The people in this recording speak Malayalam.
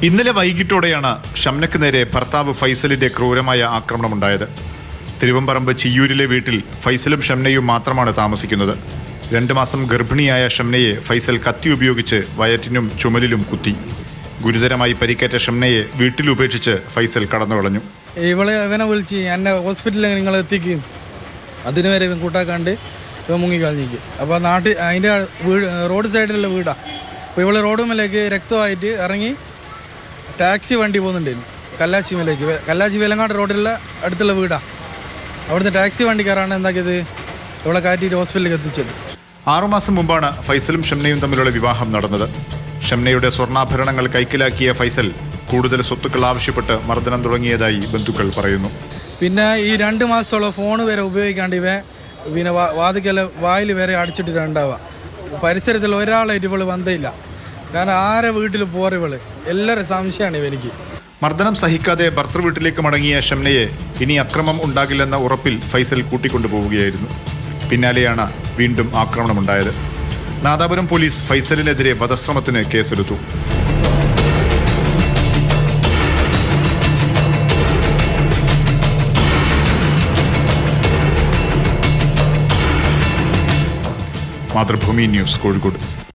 ഇന്നലെ വൈകിട്ടോടെയാണ് ഷംനയ്ക്ക് നേരെ ഭർത്താവ് ഫൈസലിന്റെ ക്രൂരമായ ആക്രമണമുണ്ടായത്. തിരുവമ്പറമ്പ് ചിയ്യൂരിലെ വീട്ടിൽ ഫൈസലും ഷംനയും മാത്രമാണ് താമസിക്കുന്നത്. 2 മാസം ഗർഭിണിയായ ഷംനയെ ഫൈസൽ കത്തി ഉപയോഗിച്ച് വയറ്റിനും ചുമലിലും കുത്തി. ഗുരുതരമായി പരിക്കേറ്റ ഷംനയെ വീട്ടിൽ ഉപേക്ഷിച്ച് ഫൈസൽ കടന്നുകളഞ്ഞു. ഇവനെ വിളിച്ച് എന്നെ ഹോസ്പിറ്റലിൽ നിങ്ങൾ എത്തിക്കും, അതിനുവരെ ഇവൻ കൂട്ടാക്കാണ്ട് ഇവൻ മുങ്ങിക്കളഞ്ഞിരിക്കും. അപ്പോൾ അതിൻ്റെ റോഡ് സൈഡിലുള്ള വീടാണ്. അപ്പോൾ ഇവള് റോഡുമേലേക്ക് രക്തമായിട്ട് ഇറങ്ങി ടാക്സി വണ്ടി പോകുന്നുണ്ടായിരുന്നു കല്ലാച്ചിമേലേക്ക്. കല്ലാച്ചി വേലങ്ങാട് റോഡിലുള്ള അടുത്തുള്ള വീടാണ്. അവിടുന്ന് ടാക്സി വണ്ടി കയറാണ് എന്താക്കിയത്, ഇവളെ കാറ്റിയിട്ട് ഹോസ്പിറ്റലിലേക്ക് എത്തിച്ചത്. 6 മാസം മുമ്പാണ് ഫൈസലും ഷംനയും തമ്മിലുള്ള വിവാഹം നടന്നത്. ഷംനയുടെ സ്വർണ്ണാഭരണങ്ങൾ കൈക്കലാക്കിയ ഫൈസൽ കൂടുതൽ സ്വത്തുക്കൾ ആവശ്യപ്പെട്ട് മർദ്ദനം തുടങ്ങിയതായി ബന്ധുക്കൾ പറയുന്നു. പിന്നെ ഈ 2 മാസത്തോളം ഫോൺ വരെ ഉപയോഗിക്കാണ്ട് പിന്നെ വാതിക്കല വായിൽ വരെ അടിച്ചിട്ടുണ്ടാവുക. പരിസരത്തിൽ ഒരാളായിട്ട് ഇവള് ബന്ധമില്ല. കാരണം ആരെ വീട്ടിൽ പോറിവള് എല്ലാവരും സംശയമാണ് ഇവനിക്ക്. മർദ്ദനം സഹിക്കാതെ ഭർത്തൃ വീട്ടിലേക്ക് മടങ്ങിയ ഷംനയെ ഇനി അക്രമം ഉണ്ടാകില്ലെന്ന ഉറപ്പിൽ ഫൈസൽ കൂട്ടിക്കൊണ്ടുപോവുകയായിരുന്നു. പിന്നാലെയാണ് വീണ്ടും ആക്രമണമുണ്ടായത്. നാദാപുരം പോലീസ് ഫൈസലിനെതിരെ വധശ്രമത്തിന് കേസെടുത്തു. മാതൃഭൂമി ന്യൂസ്, കോഴിക്കോട്.